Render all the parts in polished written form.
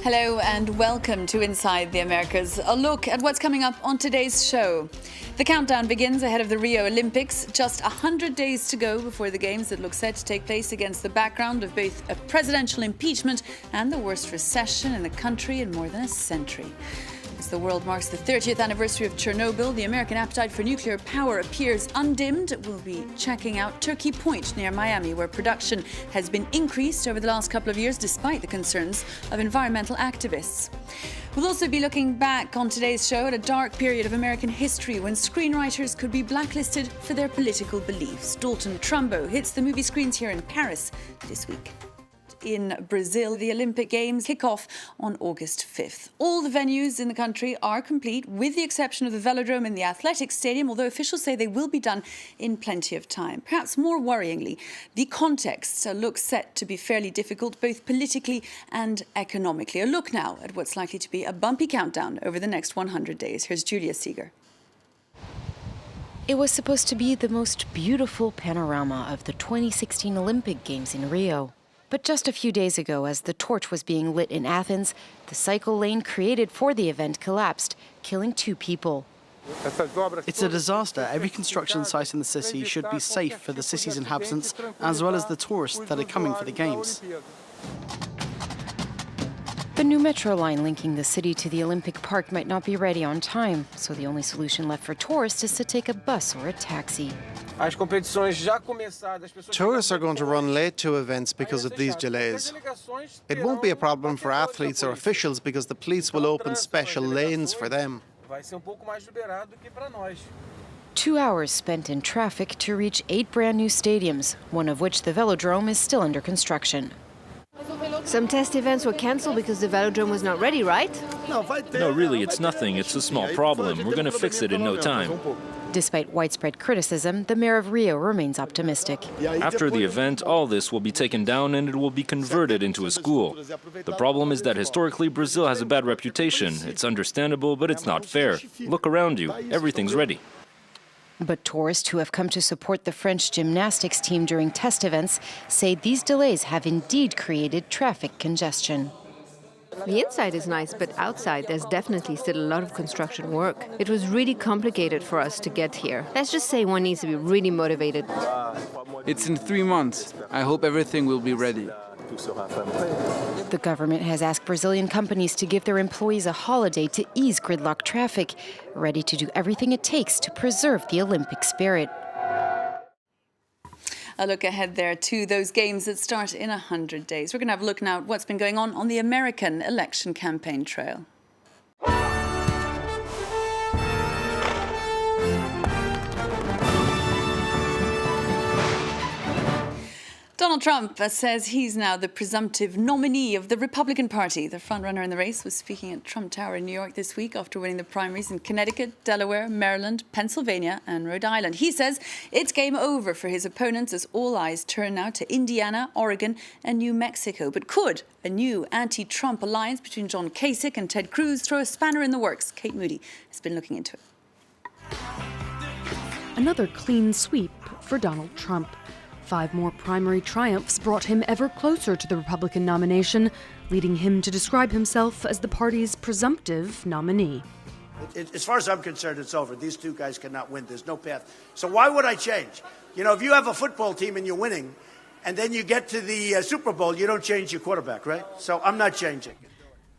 Hello and welcome to Inside the Americas, a look at what's coming up on today's show. The countdown begins ahead of the Rio Olympics, just 100 days to go before the games that look set to take place against the background of both a presidential impeachment and the worst recession in the country in more than a century. As the world marks the 30th anniversary of Chernobyl, the American appetite for nuclear power appears undimmed. We'll be checking out Turkey Point near Miami, where production has been increased over the last couple of years despite the concerns of environmental activists. We'll also be looking back on today's show at a dark period of American history when screenwriters could be blacklisted for their political beliefs. Dalton Trumbo hits the movie screens here in Paris this week. In Brazil, the Olympic Games kick off on August 5th. All the venues in the country are complete, with the exception of the velodrome and the athletics stadium, although officials say they will be done in plenty of time. Perhaps more worryingly, the context looks set to be fairly difficult, both politically and economically. A look now at what's likely to be a bumpy countdown over the next 100 days. Here's Julia Seeger. It was supposed to be the most beautiful panorama of the 2016 Olympic Games in Rio. But just a few days ago, as the torch was being lit in Athens, the cycle lane created for the event collapsed, killing 2 people. It's a disaster. Every construction site in the city should be safe for the city's inhabitants, as well as the tourists that are coming for the Games. The new metro line linking the city to the Olympic Park might not be ready on time, so the only solution left for tourists is to take a bus or a taxi. Tourists are going to run late to events because of these delays. It won't be a problem for athletes or officials because the police will open special lanes for them. 2 hours spent in traffic to reach 8 brand new stadiums, one of which, the velodrome, is still under construction. Some test events were cancelled because the velodrome was not ready, right? No, really, it's nothing. It's a small problem. We're going to fix it in no time. Despite widespread criticism, the mayor of Rio remains optimistic. After the event, all this will be taken down and it will be converted into a school. The problem is that historically Brazil has a bad reputation. It's understandable, but it's not fair. Look around you. Everything's ready. But tourists who have come to support the French gymnastics team during test events say these delays have indeed created traffic congestion. The inside is nice, but outside there's definitely still a lot of construction work. It was really complicated for us to get here. Let's just say one needs to be really motivated. It's in 3 months. I hope everything will be ready. The government has asked Brazilian companies to give their employees a holiday to ease gridlock traffic, ready to do everything it takes to preserve the Olympic spirit. A look ahead there to those games that start in 100 days. We're going to have a look now at what's been going on the American election campaign trail. Donald Trump says he's now the presumptive nominee of the Republican Party. The frontrunner in the race was speaking at Trump Tower in New York this week after winning the primaries in Connecticut, Delaware, Maryland, Pennsylvania and Rhode Island. He says it's game over for his opponents as all eyes turn now to Indiana, Oregon and New Mexico. But could a new anti-Trump alliance between John Kasich and Ted Cruz throw a spanner in the works? Kate Moody has been looking into it. Another clean sweep for Donald Trump. 5 more primary triumphs brought him ever closer to the Republican nomination, leading him to describe himself as the party's presumptive nominee. As far as I'm concerned, it's over. These 2 guys cannot win. There's no path. So why would I change? You know, if you have a football team and you're winning, and then you get to the Super Bowl, you don't change your quarterback, right? So I'm not changing.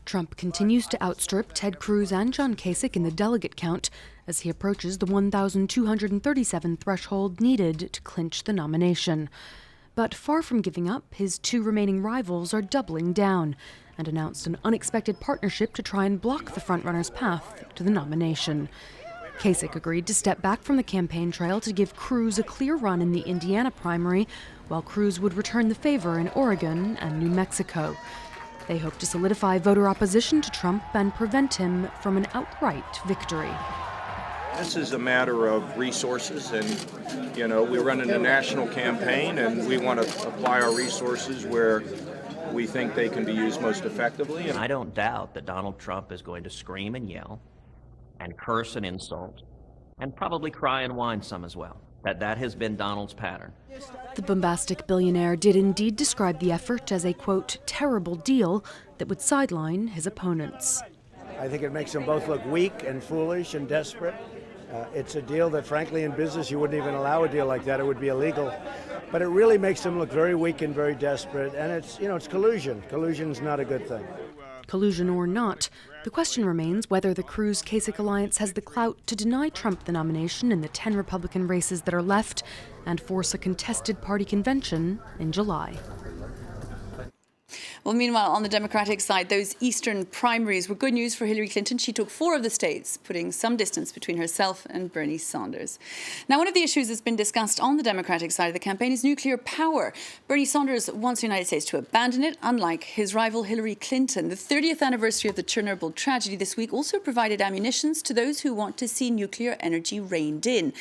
Trump continues to outstrip Ted Cruz and John Kasich in the delegate count as he approaches the 1,237 threshold needed to clinch the nomination. But far from giving up, his 2 remaining rivals are doubling down and announced an unexpected partnership to try and block the frontrunner's path to the nomination. Kasich agreed to step back from the campaign trail to give Cruz a clear run in the Indiana primary, while Cruz would return the favor in Oregon and New Mexico. They hope to solidify voter opposition to Trump and prevent him from an outright victory. This is a matter of resources, and, you know, we're running a national campaign, and we want to apply our resources where we think they can be used most effectively. And I don't doubt that Donald Trump is going to scream and yell and curse and insult and probably cry and whine some as well. That has been Donald's pattern. The bombastic billionaire did indeed describe the effort as a, quote, terrible deal that would sideline his opponents. I think it makes them both look weak and foolish and desperate. It's a deal that, frankly, in business, you wouldn't even allow a deal like that. It would be illegal. But it really makes them look very weak and very desperate. And it's collusion. Collusion's not a good thing. Collusion or not, the question remains whether the Cruz-Kasich alliance has the clout to deny Trump the nomination in the 10 Republican races that are left and force a contested party convention in July. Well, meanwhile, on the Democratic side, those Eastern primaries were good news for Hillary Clinton. She took 4 of the states, putting some distance between herself and Bernie Sanders. Now, one of the issues that's been discussed on the Democratic side of the campaign is nuclear power. Bernie Sanders wants the United States to abandon it, unlike his rival Hillary Clinton. The 30th anniversary of the Chernobyl tragedy this week also provided ammunition to those who want to see nuclear energy reined in.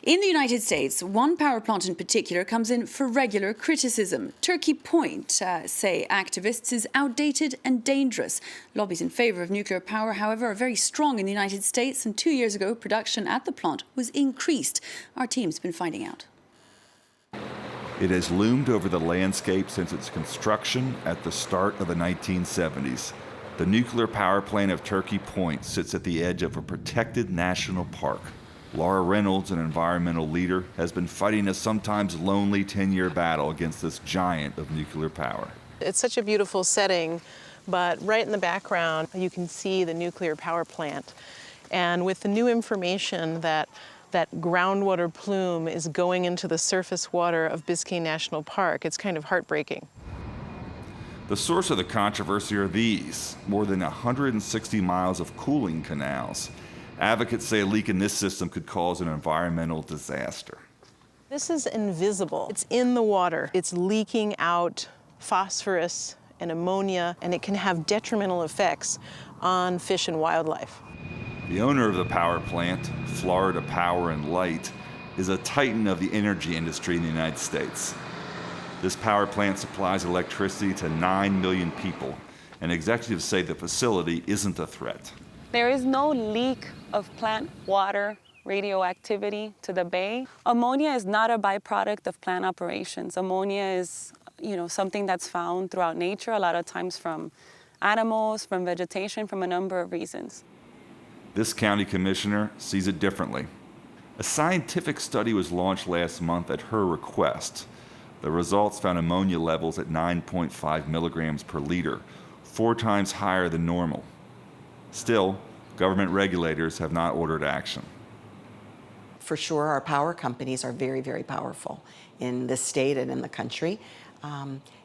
In the United States, one power plant in particular comes in for regular criticism. Turkey Point, say activists, is outdated and dangerous. Lobbies in favour of nuclear power, however, are very strong in the United States, and 2 years ago, production at the plant was increased. Our team's been finding out. It has loomed over the landscape since its construction at the start of the 1970s. The nuclear power plant of Turkey Point sits at the edge of a protected national park. Laura Reynolds, an environmental leader, has been fighting a sometimes lonely 10-year battle against this giant of nuclear power. It's such a beautiful setting, but right in the background, you can see the nuclear power plant. And with the new information that groundwater plume is going into the surface water of Biscayne National Park, it's kind of heartbreaking. The source of the controversy are these, more than 160 miles of cooling canals. Advocates say a leak in this system could cause an environmental disaster. This is invisible. It's in the water. It's leaking out phosphorus and ammonia, and it can have detrimental effects on fish and wildlife. The owner of the power plant, Florida Power and Light, is a titan of the energy industry in the United States. This power plant supplies electricity to 9 million people, and executives say the facility isn't a threat. There is no leak of plant water radioactivity to the bay. Ammonia is not a byproduct of plant operations. Ammonia is something that's found throughout nature, a lot of times from animals, from vegetation, from a number of reasons. This county commissioner sees it differently. A scientific study was launched last month at her request. The results found ammonia levels at 9.5 milligrams per liter, 4 times higher than normal. Still, government regulators have not ordered action. For sure, our power companies are very, very powerful in this state and in the country.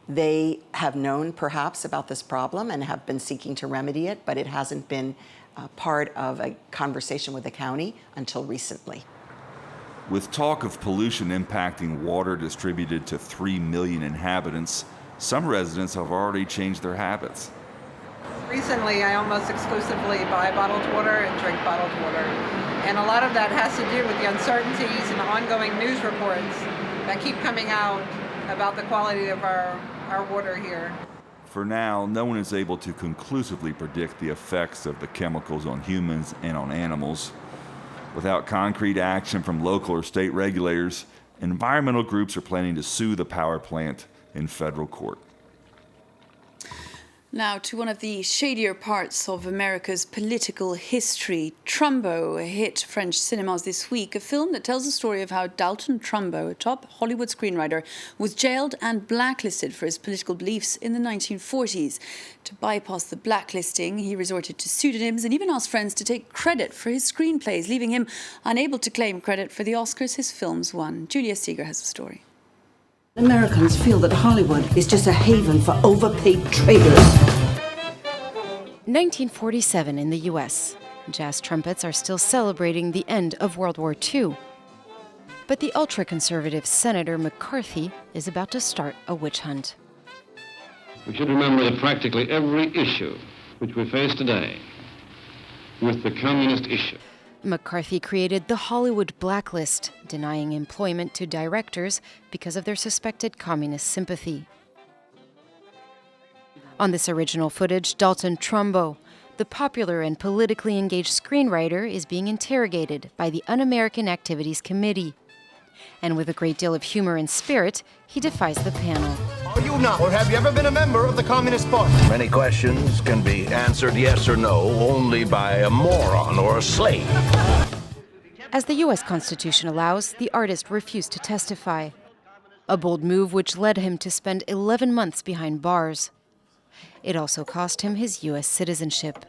They have known perhaps about this problem and have been seeking to remedy it, but it hasn't been part of a conversation with the county until recently. With talk of pollution impacting water distributed to 3 million inhabitants, some residents have already changed their habits. Recently, I almost exclusively buy bottled water and drink bottled water. And a lot of that has to do with the uncertainties and the ongoing news reports that keep coming out about the quality of our water here. For now, no one is able to conclusively predict the effects of the chemicals on humans and on animals. Without concrete action from local or state regulators, environmental groups are planning to sue the power plant in federal court. Now to one of the shadier parts of America's political history. Trumbo hit French cinemas this week, a film that tells the story of how Dalton Trumbo, a top Hollywood screenwriter, was jailed and blacklisted for his political beliefs in the 1940s. To bypass the blacklisting, he resorted to pseudonyms and even asked friends to take credit for his screenplays, leaving him unable to claim credit for the Oscars his films won. Julia Seeger has the story. Americans feel that Hollywood is just a haven for overpaid traders. 1947 in the U.S. Jazz trumpets are still celebrating the end of World War II. But the ultra-conservative Senator McCarthy is about to start a witch hunt. We should remember that practically every issue which we face today, with the communist issue, McCarthy created the Hollywood blacklist, denying employment to directors because of their suspected communist sympathy. On this original footage, Dalton Trumbo, the popular and politically engaged screenwriter, is being interrogated by the Un-American Activities Committee. And with a great deal of humor and spirit, he defies the panel. Are you not, or have you ever been a member of the Communist Party? Many questions can be answered yes or no only by a moron or a slave. As the U.S. Constitution allows, the artist refused to testify. A bold move which led him to spend 11 months behind bars. It also cost him his U.S. citizenship.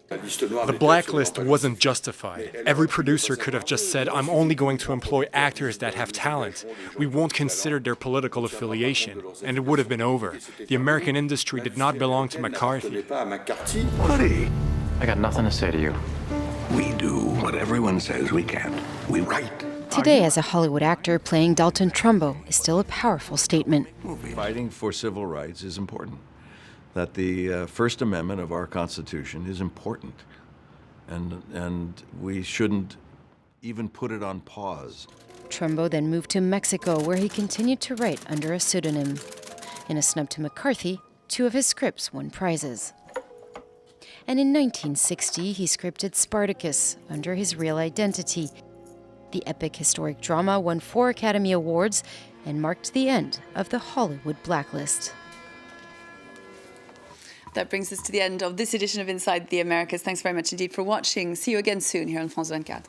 The blacklist wasn't justified. Every producer could have just said, I'm only going to employ actors that have talent. We won't consider their political affiliation. And it would have been over. The American industry did not belong to McCarthy. Buddy, I got nothing to say to you. we do what everyone says we can't. We write. Today, as a Hollywood actor playing Dalton Trumbo is still a powerful statement. Fighting for civil rights is important. That the First Amendment of our Constitution is important, and we shouldn't even put it on pause. Trumbo then moved to Mexico, where he continued to write under a pseudonym. In a snub to McCarthy, 2 of his scripts won prizes. And in 1960, he scripted Spartacus under his real identity. The epic historic drama won 4 Academy Awards and marked the end of the Hollywood blacklist. That brings us to the end of this edition of Inside the Americas. Thanks very much indeed for watching. See you again soon here on France 24.